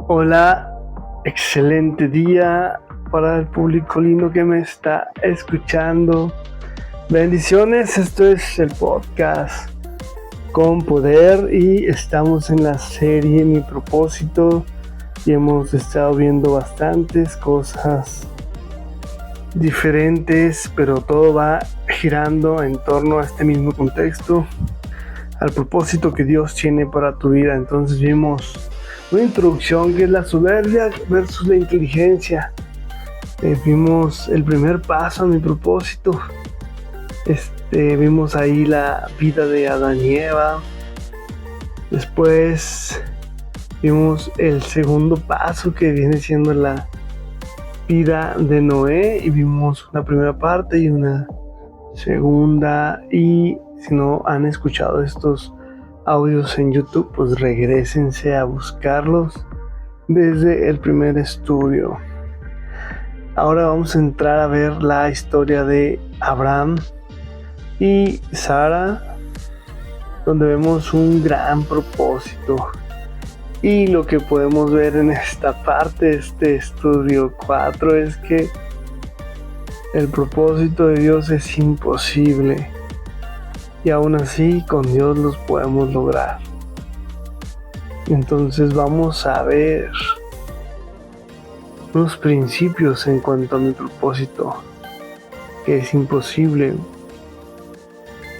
Hola, excelente día para el público lindo que me está escuchando. Bendiciones, esto es el podcast con poder y estamos en la serie Mi propósito y hemos estado viendo bastantes cosas diferentes, pero todo va girando en torno a este mismo contexto, al propósito que Dios tiene para tu vida. Entonces vimos una introducción que es la soberbia versus la inteligencia. Vimos el primer paso a mi propósito. Vimos ahí la vida de Adán y Eva. Después vimos el segundo paso, que viene siendo la vida de Noé, y vimos una primera parte y una segunda. Y si no han escuchado estos audios en YouTube, pues regrésense a buscarlos desde el primer estudio. Ahora vamos a entrar a ver la historia de Abraham y Sara, donde vemos un gran propósito. Y lo que podemos ver en esta parte de este estudio 4 es que el propósito de Dios es imposible, y aún así con Dios los podemos lograr. Entonces vamos a ver unos principios en cuanto a mi propósito, que es imposible,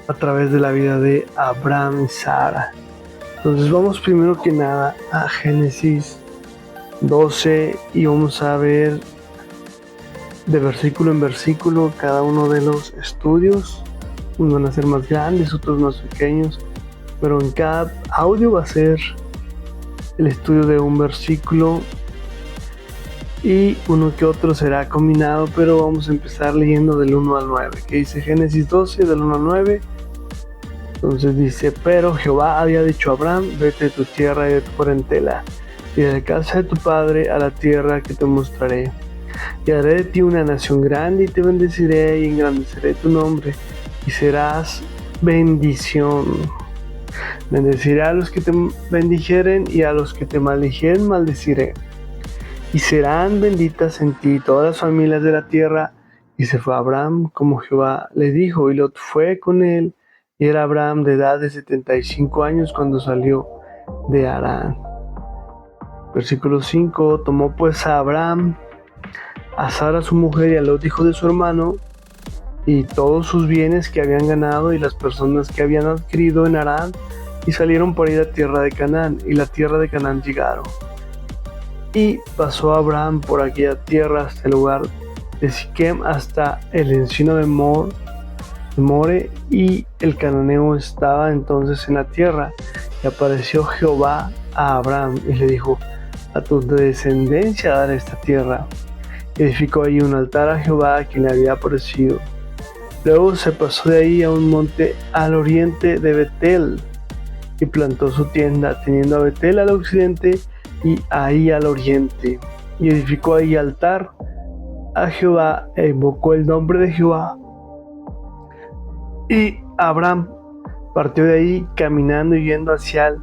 a través de la vida de Abraham y Sara. Entonces vamos primero que nada a Génesis 12 y vamos a ver de versículo en versículo cada uno de los estudios. Unos van a ser más grandes, otros más pequeños, pero en cada audio va a ser el estudio de un versículo y uno que otro será combinado, pero vamos a empezar leyendo del 1 al 9, que dice Génesis 12 del 1 al 9. Entonces dice: pero Jehová había dicho a Abraham: vete de tu tierra y de tu parentela y de la casa de tu padre a la tierra que te mostraré, y haré de ti una nación grande, y te bendeciré y engrandeceré tu nombre, y serás bendición. Bendeciré a los que te bendijeren, y a los que te maldijeren maldeciré, y serán benditas en ti todas las familias de la tierra. Y se fue Abraham como Jehová le dijo, y Lot fue con él, y era Abraham de edad de 75 años cuando salió de Harán. Versículo 5: tomó pues a Abraham a Sara su mujer, y a Lot hijo de su hermano, y todos sus bienes que habían ganado, y las personas que habían adquirido en Harán, y salieron por ir a tierra de Canaán, y la tierra de Canaán llegaron. Y pasó Abraham por aquella tierra hasta el lugar de Siquem, hasta el encino de More, y el cananeo estaba entonces en la tierra. Y apareció Jehová a Abraham y le dijo: a tu descendencia daré esta tierra. Y edificó allí un altar a Jehová, a quien le había aparecido. Luego se pasó de ahí a un monte al oriente de Betel, y plantó su tienda, teniendo a Betel al occidente y ahí al oriente. Y edificó ahí altar a Jehová, e invocó el nombre de Jehová. Y Abraham partió de ahí caminando y yendo hacia el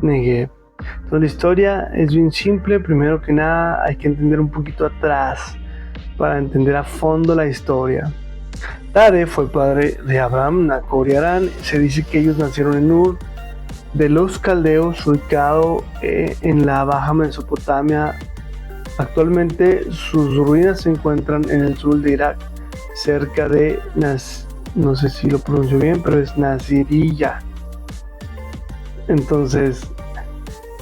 Negev. Entonces la historia es bien simple. Primero que nada hay que entender un poquito atrás para entender a fondo la historia. Tare fue padre de Abraham, Nacor y Harán. Se dice que ellos nacieron en Ur de los Caldeos, ubicado en la Baja Mesopotamia. Actualmente sus ruinas se encuentran en el sur de Irak, cerca de no sé si lo pronuncio bien, pero es Nasiriyah. Entonces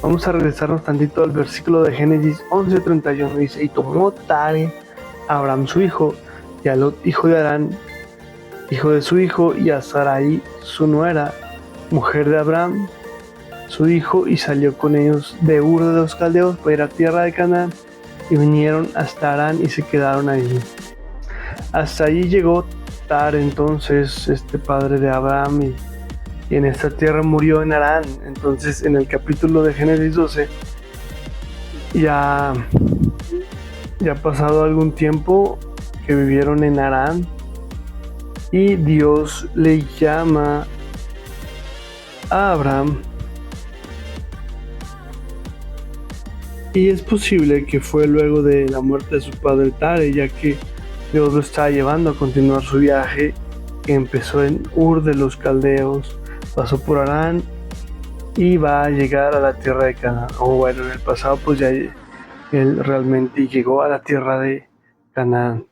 vamos a regresarnos tantito al versículo de Génesis 11:31. Dice: y tomó Tare a Abraham su hijo, y a Lot hijo de Harán, hijo de su hijo, y a Sarai su nuera, mujer de Abraham su hijo, y salió con ellos de Ur de los Caldeos para ir a tierra de Canaán, y vinieron hasta Harán y se quedaron allí. Hasta allí llegó Tare, entonces padre de Abraham, y en esta tierra murió en Harán. Entonces en el capítulo de Génesis 12 ya ha pasado algún tiempo que vivieron en Harán, y Dios le llama a Abraham Y es posible que fue luego de la muerte de su padre Tare, ya que Dios lo estaba llevando a continuar su viaje, que empezó en Ur de los Caldeos, pasó por Harán y va a llegar a la tierra de Canaán. O bueno, en el pasado pues ya él realmente llegó a la tierra de Canaán.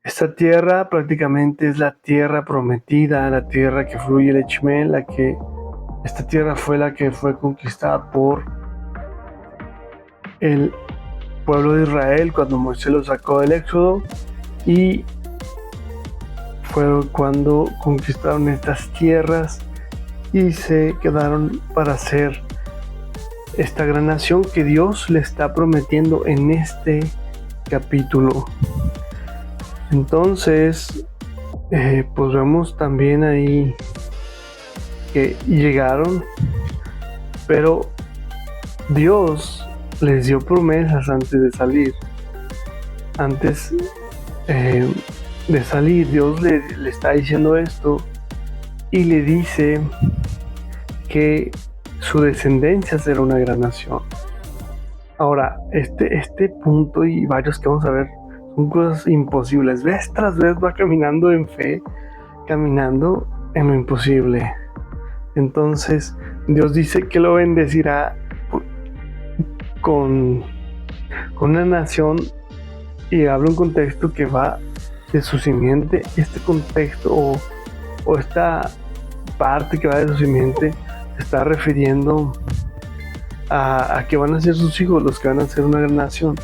Esta tierra prácticamente es la tierra prometida, la tierra que fluye leche y miel, esta tierra fue la que fue conquistada por el pueblo de Israel cuando Moisés lo sacó del Éxodo, y fue cuando conquistaron estas tierras y se quedaron para ser esta gran nación que Dios le está prometiendo en este capítulo. Entonces, pues vemos también ahí que llegaron, pero Dios les dio promesas antes de salir. Antes de salir, Dios le está diciendo esto y le dice que su descendencia será una gran nación. Ahora, este punto y varios que vamos a ver son cosas imposibles. Vez tras vez va caminando en fe, caminando en lo imposible. Entonces, Dios dice que lo bendecirá con una nación, y habla un contexto que va de su simiente. Este contexto o esta parte que va de su simiente se está refiriendo a que van a ser sus hijos los que van a ser una gran nación.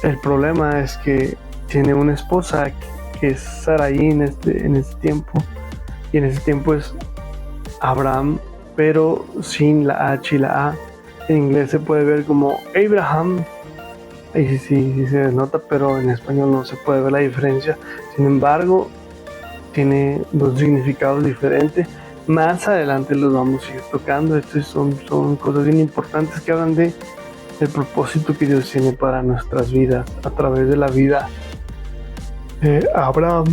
El problema es que tiene una esposa que es Sarai en este tiempo, y en ese tiempo es Abraham, pero sin la H y la A. En inglés se puede ver como Abraham, y sí se denota, pero en español no se puede ver la diferencia. Sin embargo, tiene dos significados diferentes. Más adelante los vamos a ir tocando. Estos son cosas bien importantes que hablan del propósito que Dios tiene para nuestras vidas. A través de la vida de Abraham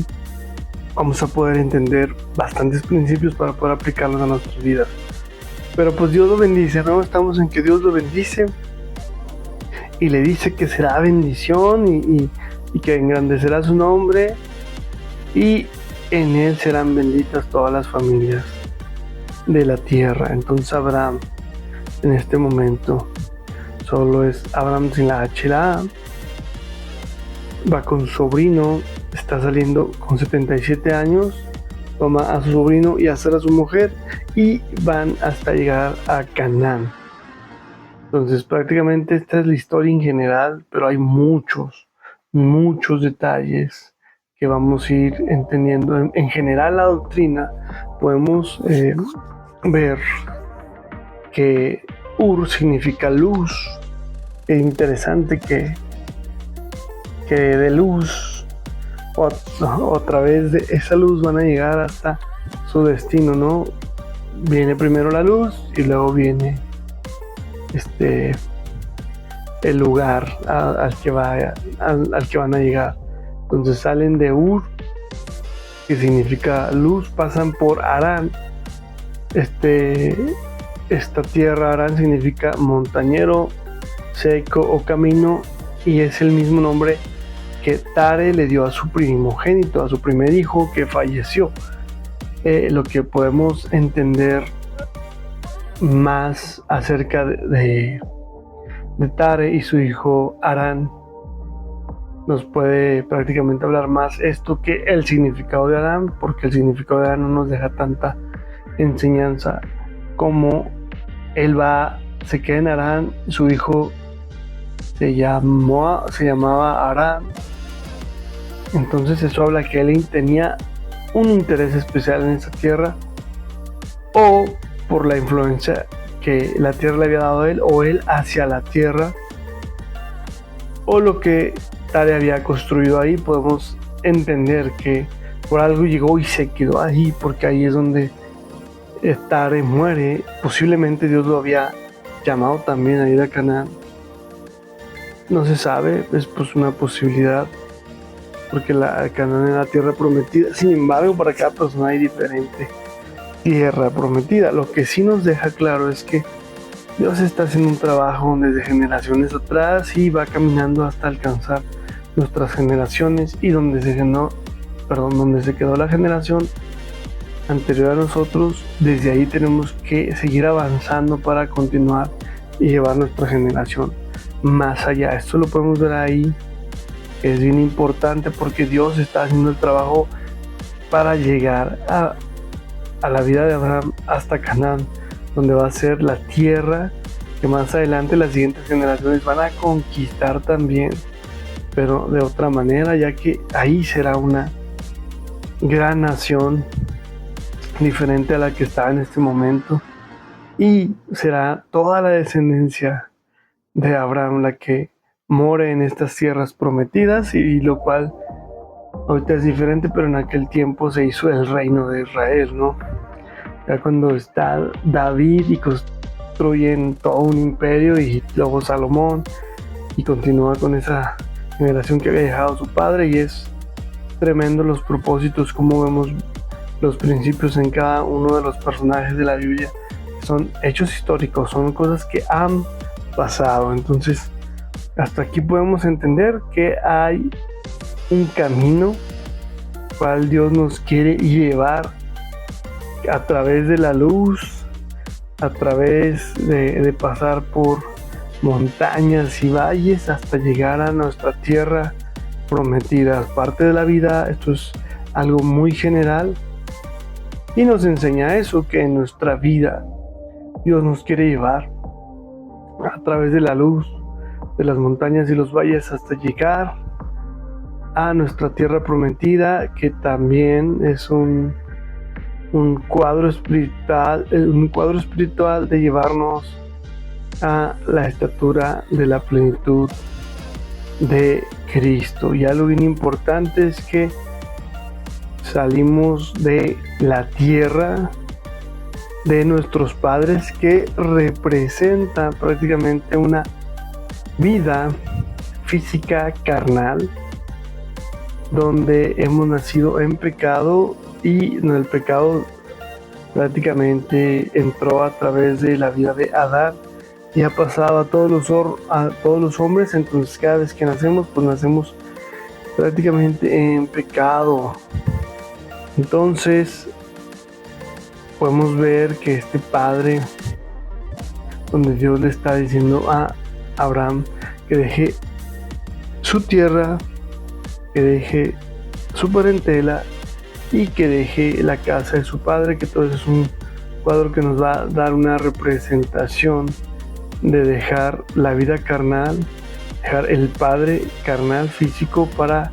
vamos a poder entender bastantes principios para poder aplicarlos a nuestras vidas. Pero pues Dios lo bendice, ¿no? Estamos en que Dios lo bendice y le dice que será bendición y que engrandecerá su nombre, y en él serán benditas todas las familias de la tierra. Entonces Abraham en este momento solo es Abraham sin la H y la A. Va con su sobrino, está saliendo con 77 años, toma a su sobrino y a Sara su mujer, y van hasta llegar a Canaán. Entonces prácticamente esta es la historia en general, pero hay muchos detalles que vamos a ir entendiendo. En general la doctrina podemos ver que Ur significa luz. Es interesante que de luz o a través de esa luz van a llegar hasta su destino, ¿no? Viene primero la luz y luego viene el lugar al que van a llegar. Entonces salen de Ur, que significa luz, pasan por Harán. Esta tierra, Harán, significa montañero, seco o camino, y es el mismo nombre que Tare le dio a su primogénito, a su primer hijo que falleció. Lo que podemos entender más acerca de Tare y su hijo Harán nos puede prácticamente hablar más esto que el significado de Harán, porque el significado de Harán no nos deja tanta enseñanza. Como él se queda en Harán, su hijo se llamaba Harán. Entonces eso habla que él tenía un interés especial en esa tierra, o por la influencia que la tierra le había dado a él, o él hacia la tierra, o lo que Tare había construido ahí. Podemos entender que por algo llegó y se quedó ahí, porque ahí es donde Tare muere. Posiblemente Dios lo había llamado también a ir a Canaán. No se sabe, es pues una posibilidad, porque Canaán era la tierra prometida. Sin embargo, para cada persona hay diferente tierra prometida. Lo que sí nos deja claro es que Dios está haciendo un trabajo desde generaciones atrás y va caminando hasta alcanzar nuestras generaciones, y donde donde se quedó la generación anterior a nosotros, desde ahí tenemos que seguir avanzando para continuar y llevar nuestra generación más allá. Esto lo podemos ver ahí, es bien importante porque Dios está haciendo el trabajo para llegar a la vida de Abraham hasta Canaán, donde va a ser la tierra que más adelante las siguientes generaciones van a conquistar también, pero de otra manera, ya que ahí será una gran nación diferente a la que está en este momento, y será toda la descendencia de Abraham la que more en estas tierras prometidas, y lo cual ahorita es diferente, pero en aquel tiempo se hizo el reino de Israel, ¿no? Ya cuando está David y construyen todo un imperio, y luego Salomón, y continúa con esa generación que había dejado su padre, y es tremendo los propósitos, como vemos los principios en cada uno de los personajes de la Biblia. Son hechos históricos, son cosas que han pasado. Entonces, hasta aquí podemos entender que hay un camino cual Dios nos quiere llevar a través de la luz, a través de pasar por montañas y valles hasta llegar a nuestra tierra prometida. Parte de la vida, esto es algo muy general, y nos enseña eso, que en nuestra vida Dios nos quiere llevar a través de la luz, de las montañas y los valles, hasta llegar a nuestra tierra prometida, que también es un cuadro espiritual de llevarnos a la estatura de la plenitud de Cristo. Y algo bien importante es que salimos de la tierra de nuestros padres, que representa prácticamente una vida física carnal, donde hemos nacido en pecado, y en el pecado prácticamente entró a través de la vida de Adán y ha pasado a todos los hombres. Entonces cada vez que nacemos, pues nacemos prácticamente en pecado. Entonces podemos ver que este padre, donde Dios le está diciendo a Abraham que deje su tierra, que deje su parentela y que deje la casa de su padre, que todo eso es un cuadro que nos va a dar una representación de dejar la vida carnal, dejar el padre carnal físico para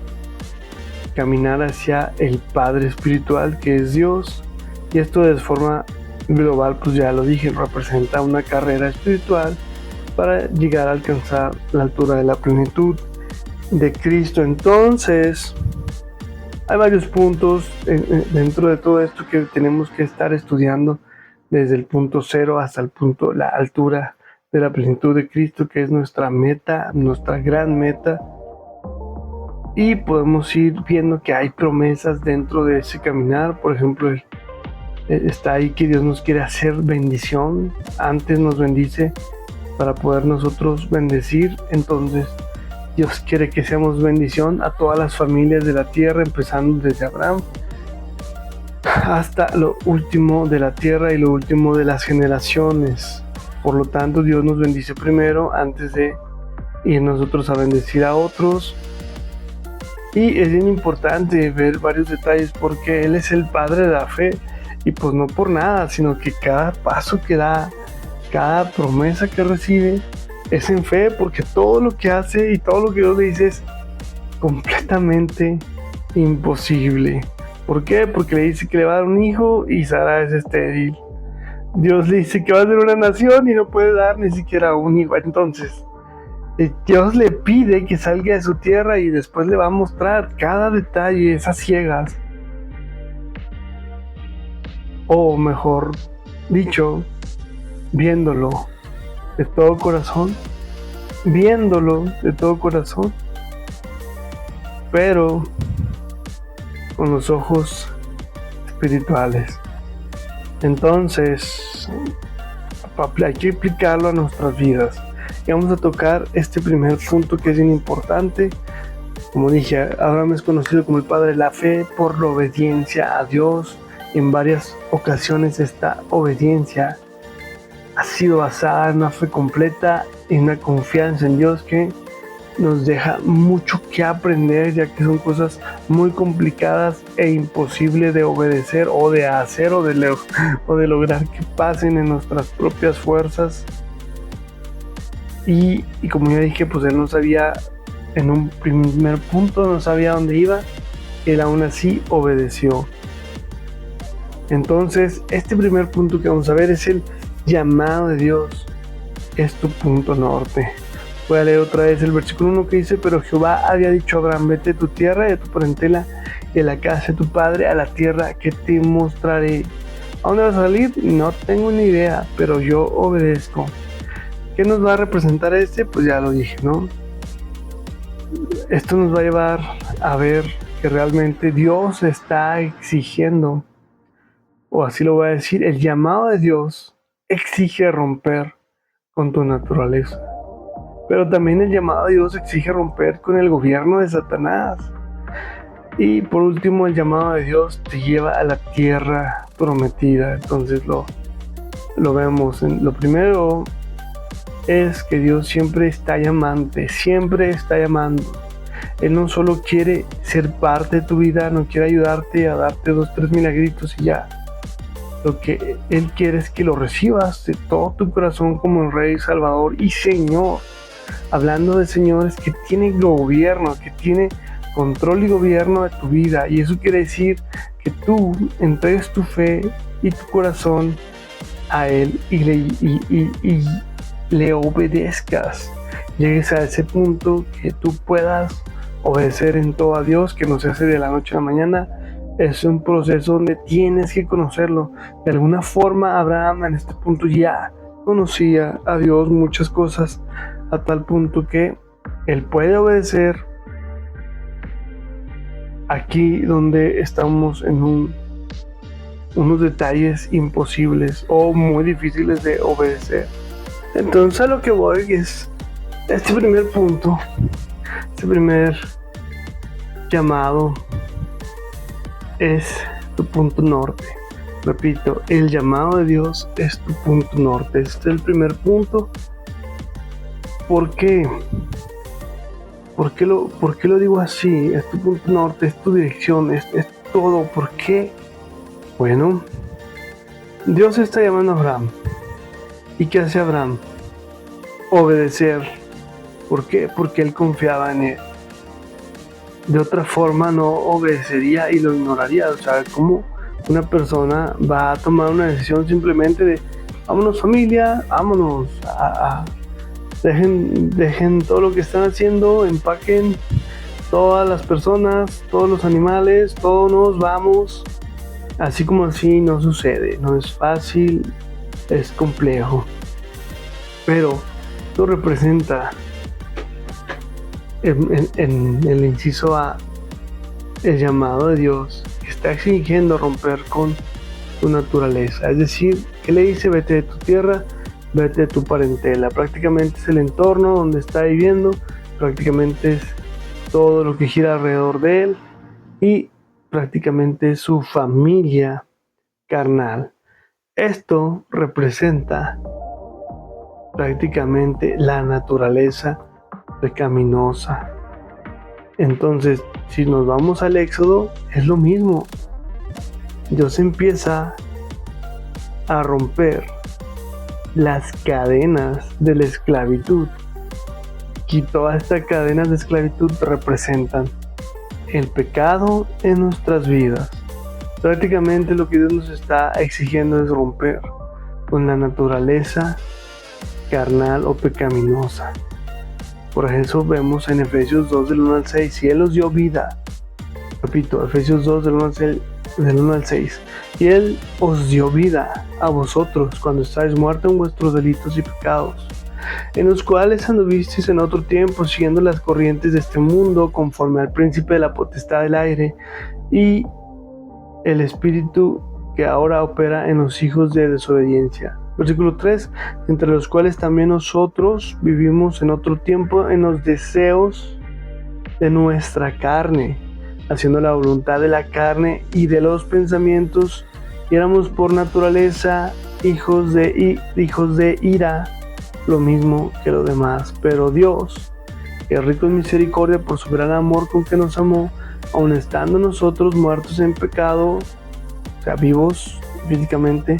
caminar hacia el Padre espiritual, que es Dios. Y esto de forma global, pues ya lo dije, representa una carrera espiritual para llegar a alcanzar la altura de la plenitud de Cristo. Entonces, hay varios puntos dentro de todo esto que tenemos que estar estudiando, desde el punto cero hasta la altura de la plenitud de Cristo, que es nuestra meta, nuestra gran meta. Y podemos ir viendo que hay promesas dentro de ese caminar. Por ejemplo, está ahí que Dios nos quiere hacer bendición. Antes nos bendice para poder nosotros bendecir. Entonces Dios quiere que seamos bendición a todas las familias de la tierra, empezando desde Abraham hasta lo último de la tierra y lo último de las generaciones. Por lo tanto, Dios nos bendice primero antes de ir nosotros a bendecir a otros. Y es bien importante ver varios detalles, porque Él es el Padre de la fe, y pues no por nada, sino que cada paso que da, cada promesa que recibe, es en fe, porque todo lo que hace y todo lo que Dios le dice es completamente imposible. ¿Por qué? Porque le dice que le va a dar un hijo y Sara es estéril. Dios le dice que va a ser una nación y no puede dar ni siquiera un hijo. Entonces, Dios le pide que salga de su tierra y después le va a mostrar cada detalle, esas ciegas. O mejor dicho, viéndolo de todo corazón, pero con los ojos espirituales. Entonces, hay que aplicarlo a nuestras vidas. Y vamos a tocar este primer punto que es bien importante. Como dije, Abraham es conocido como el padre de la fe por la obediencia a Dios. En varias ocasiones esta obediencia ha sido basada en una fe completa, en una confianza en Dios que nos deja mucho que aprender, ya que son cosas muy complicadas e imposibles de obedecer o de hacer o de lograr que pasen en nuestras propias fuerzas. Y como ya dije, pues él no sabía, en un primer punto no sabía dónde iba, él aún así obedeció. Entonces, este primer punto que vamos a ver es el llamado de Dios, es tu punto norte. Voy a leer otra vez el versículo 1 que dice: pero Jehová había dicho a Abraham, vete de tu tierra y de tu parentela y de la casa de tu padre a la tierra que te mostraré. ¿A dónde vas a salir? No tengo ni idea, pero yo obedezco. ¿Qué nos va a representar Pues ya lo dije, ¿no? Esto nos va a llevar a ver que realmente Dios está exigiendo, o así lo voy a decir, el llamado de Dios exige romper con tu naturaleza. Pero también el llamado de Dios exige romper con el gobierno de Satanás. Y por último, el llamado de Dios te lleva a la tierra prometida. Entonces lo vemos. Lo primero es que Dios siempre está llamante, siempre está llamando. Él no solo quiere ser parte de tu vida, no quiere ayudarte a darte 2, 3 milagritos y ya. Lo que Él quiere es que lo recibas de todo tu corazón como el Rey, Salvador y Señor. Hablando de Señor, es que tiene gobierno, que tiene control y gobierno de tu vida. Y eso quiere decir que tú entregues tu fe y tu corazón a Él y le obedezcas. Llegues a ese punto que tú puedas obedecer en todo a Dios, que no se hace de la noche a la mañana. Es un proceso donde tienes que conocerlo. De alguna forma, Abraham en este punto ya conocía a Dios, muchas cosas, a tal punto que él puede obedecer. Aquí donde estamos en unos detalles imposibles o muy difíciles de obedecer. Entonces a lo que voy es este primer punto, este primer llamado es tu punto norte. Repito, el llamado de Dios es tu punto norte. Este es el primer punto. ¿Por qué? ¿Por qué lo digo así? Es tu punto norte, es tu dirección, es todo. ¿Por qué? Bueno, Dios está llamando a Abraham. ¿Y qué hace Abraham? Obedecer. ¿Por qué? Porque él confiaba en él. De otra forma no obedecería y lo ignoraría. O sea, ¿cómo una persona va a tomar una decisión simplemente de vámonos familia, vámonos dejen todo lo que están haciendo, empaquen todas las personas, todos los animales, todos nos vamos? Así como así no sucede, no es fácil, es complejo. Pero esto representa en el inciso A el llamado de Dios que está exigiendo romper con tu naturaleza. Es decir, que le dice: vete de tu tierra, vete de tu parentela. Prácticamente es el entorno donde está viviendo, prácticamente es todo lo que gira alrededor de él y prácticamente es su familia carnal. Esto representa prácticamente la naturaleza pecaminosa. Entonces, si nos vamos al Éxodo, es lo mismo. Dios empieza a romper las cadenas de la esclavitud, y todas estas cadenas de esclavitud representan el pecado en nuestras vidas. Prácticamente lo que Dios nos está exigiendo es romper con la naturaleza carnal o pecaminosa. Por eso vemos en Efesios 2 del 1 al 6, y Él os dio vida. Repito, Efesios 2 del 1 al 6. Y Él os dio vida a vosotros cuando estáis muertos en vuestros delitos y pecados, en los cuales anduvisteis en otro tiempo siguiendo las corrientes de este mundo, conforme al príncipe de la potestad del aire y el espíritu que ahora opera en los hijos de desobediencia, Versículo 3, entre los cuales también nosotros vivimos en otro tiempo en los deseos de nuestra carne, haciendo la voluntad de la carne y de los pensamientos, y éramos por naturaleza hijos de ira, lo mismo que los demás. Pero Dios, que es rico en misericordia por su gran amor con que nos amó, aun estando nosotros muertos en pecado, o sea, vivos físicamente,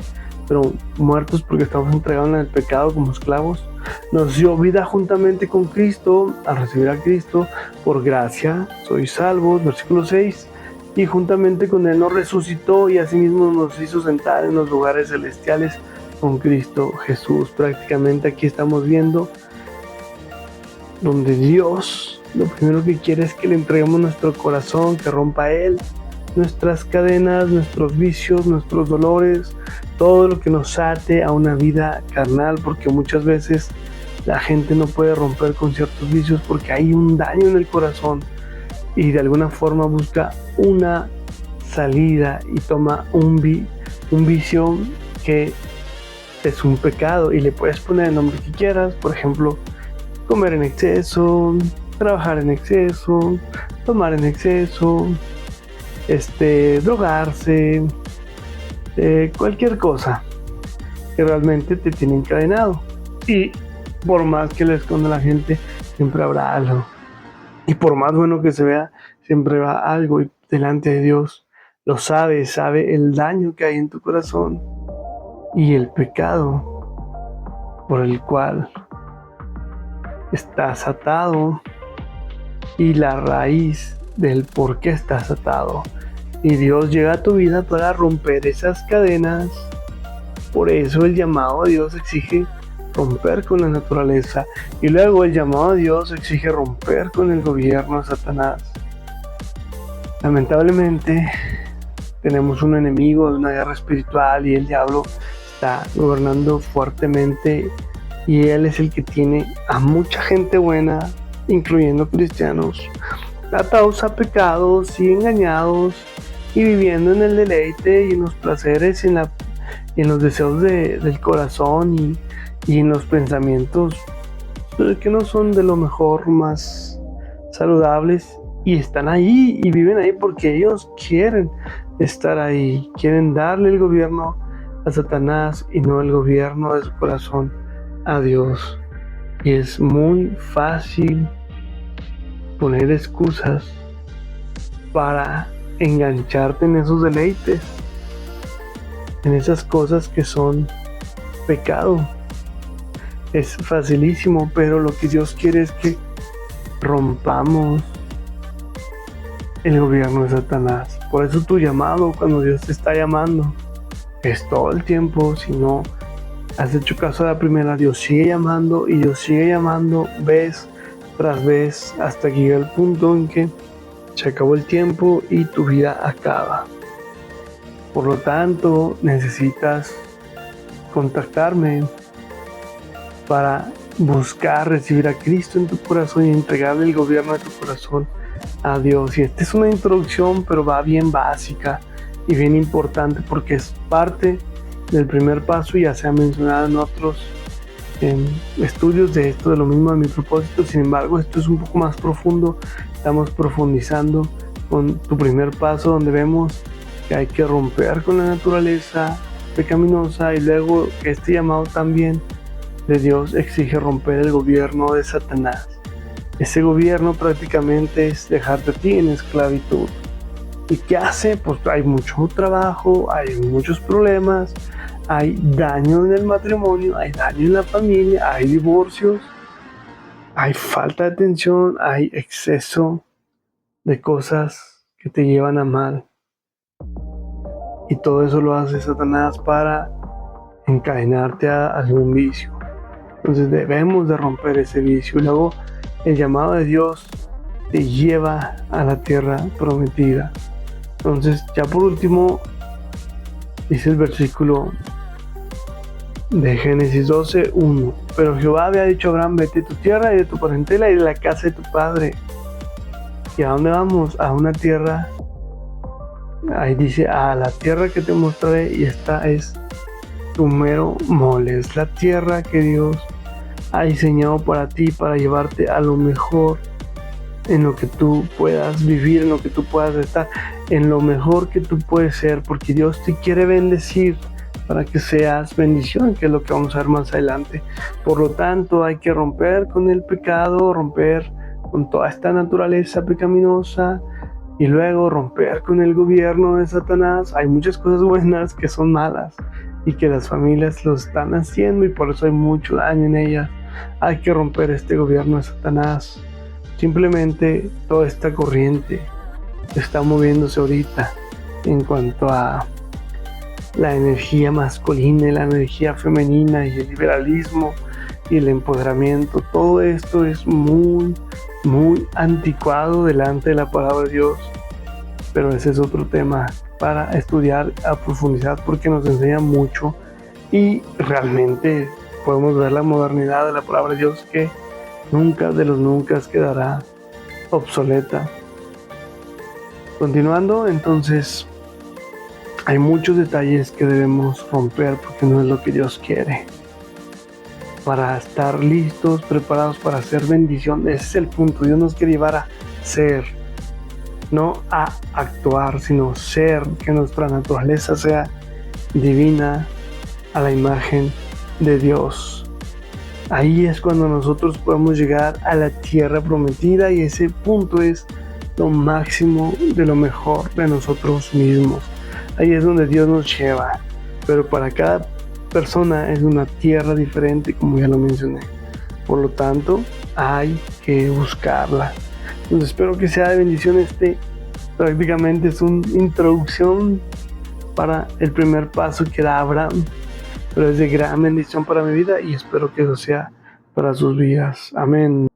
pero muertos porque estamos entregados en el pecado como esclavos, nos dio vida juntamente con Cristo. Al recibir a Cristo, por gracia sois salvos, versículo 6, y juntamente con Él nos resucitó y asimismo nos hizo sentar en los lugares celestiales con Cristo Jesús. Prácticamente aquí estamos viendo donde Dios lo primero que quiere es que le entreguemos nuestro corazón, que rompa Él nuestras cadenas, nuestros vicios, nuestros dolores, todo lo que nos ate a una vida carnal, porque muchas veces la gente no puede romper con ciertos vicios porque hay un daño en el corazón y de alguna forma busca una salida y toma un vicio que es un pecado y le puedes poner el nombre que quieras, por ejemplo, comer en exceso, trabajar en exceso, tomar en exceso, drogarse, cualquier cosa que realmente te tiene encadenado. Y por más que le esconda a la gente, siempre habrá algo. Y por más bueno que se vea, siempre va algo. Y delante de Dios lo sabe el daño que hay en tu corazón y el pecado por el cual estás atado y la raíz del por qué estás atado. Y Dios llega a tu vida para romper esas cadenas. Por eso el llamado a Dios exige romper con la naturaleza. Y luego el llamado a Dios exige romper con el gobierno de Satanás. Lamentablemente tenemos un enemigo de una guerra espiritual y el diablo está gobernando fuertemente. Y él es el que tiene a mucha gente buena, incluyendo cristianos, atados a pecados y engañados y viviendo en el deleite y en los placeres y en los deseos del corazón y en los pensamientos que no son de lo mejor, más saludables, y están ahí y viven ahí porque ellos quieren estar ahí, quieren darle el gobierno a Satanás y no el gobierno de su corazón a Dios. Y es muy fácil poner excusas para engancharte en esos deleites, en esas cosas que son pecado. Es facilísimo, pero lo que Dios quiere es que rompamos el gobierno de Satanás. Por eso tu llamado, cuando Dios te está llamando, es todo el tiempo. Si no has hecho caso a la primera, Dios sigue llamando y Dios sigue llamando vez tras vez hasta que llega el punto en que se acabó el tiempo y tu vida acaba. Por lo tanto, necesitas contactarme para buscar recibir a Cristo en tu corazón y entregarle el gobierno de tu corazón a Dios. Y esta es una introducción, pero va bien básica y bien importante porque es parte del primer paso. Ya se ha mencionado en otros estudios de esto, de lo mismo de mi propósito. Sin embargo, esto es un poco más profundo. Estamos profundizando con tu primer paso, donde vemos que hay que romper con la naturaleza pecaminosa, y luego que este llamado también de Dios exige romper el gobierno de Satanás. Ese gobierno prácticamente es dejarte a ti en esclavitud. ¿Y qué hace? Pues hay mucho trabajo, hay muchos problemas, hay daño en el matrimonio, hay daño en la familia, hay divorcios, hay falta de atención, hay exceso de cosas que te llevan a mal. Y todo eso lo hace Satanás para encadenarte a algún vicio. Entonces debemos de romper ese vicio. Y luego el llamado de Dios te lleva a la tierra prometida. Entonces, ya por último, dice el versículo de Génesis 12:1. Pero Jehová había dicho a Abraham: vete de tu tierra y de tu parentela y de la casa de tu padre. ¿Y a dónde vamos? A una tierra. Ahí dice: a la tierra que te mostraré, y esta es tu mero mole, es la tierra que Dios ha diseñado para ti, para llevarte a lo mejor en lo que tú puedas vivir, en lo que tú puedas estar, en lo mejor que tú puedes ser, porque Dios te quiere bendecir para que seas bendición, que es lo que vamos a ver más adelante. Por lo tanto, hay que romper con el pecado, romper con toda esta naturaleza pecaminosa y luego romper con el gobierno de Satanás. Hay muchas cosas buenas que son malas y que las familias lo están haciendo y por eso hay mucho daño en ellas. Hay que romper este gobierno de Satanás. Simplemente toda esta corriente está moviéndose ahorita en cuanto a la energía masculina y la energía femenina y el liberalismo y el empoderamiento. Todo esto es muy anticuado delante de la palabra de Dios, pero ese es otro tema para estudiar a profundidad porque nos enseña mucho y realmente podemos ver la modernidad de la palabra de Dios que nunca de los nunca quedará obsoleta. Continuando, entonces hay muchos detalles que debemos romper porque no es lo que Dios quiere. Para estar listos, preparados para hacer bendición, ese es el punto. Dios nos quiere llevar a ser, no a actuar, sino ser, que nuestra naturaleza sea divina a la imagen de Dios. Ahí es cuando nosotros podemos llegar a la tierra prometida y ese punto es lo máximo de lo mejor de nosotros mismos. Ahí es donde Dios nos lleva, pero para cada persona es una tierra diferente, como ya lo mencioné. Por lo tanto, hay que buscarla. Entonces espero que sea de bendición. Prácticamente es una introducción para el primer paso que da Abraham, pero es de gran bendición para mi vida y espero que eso sea para sus vidas. Amén.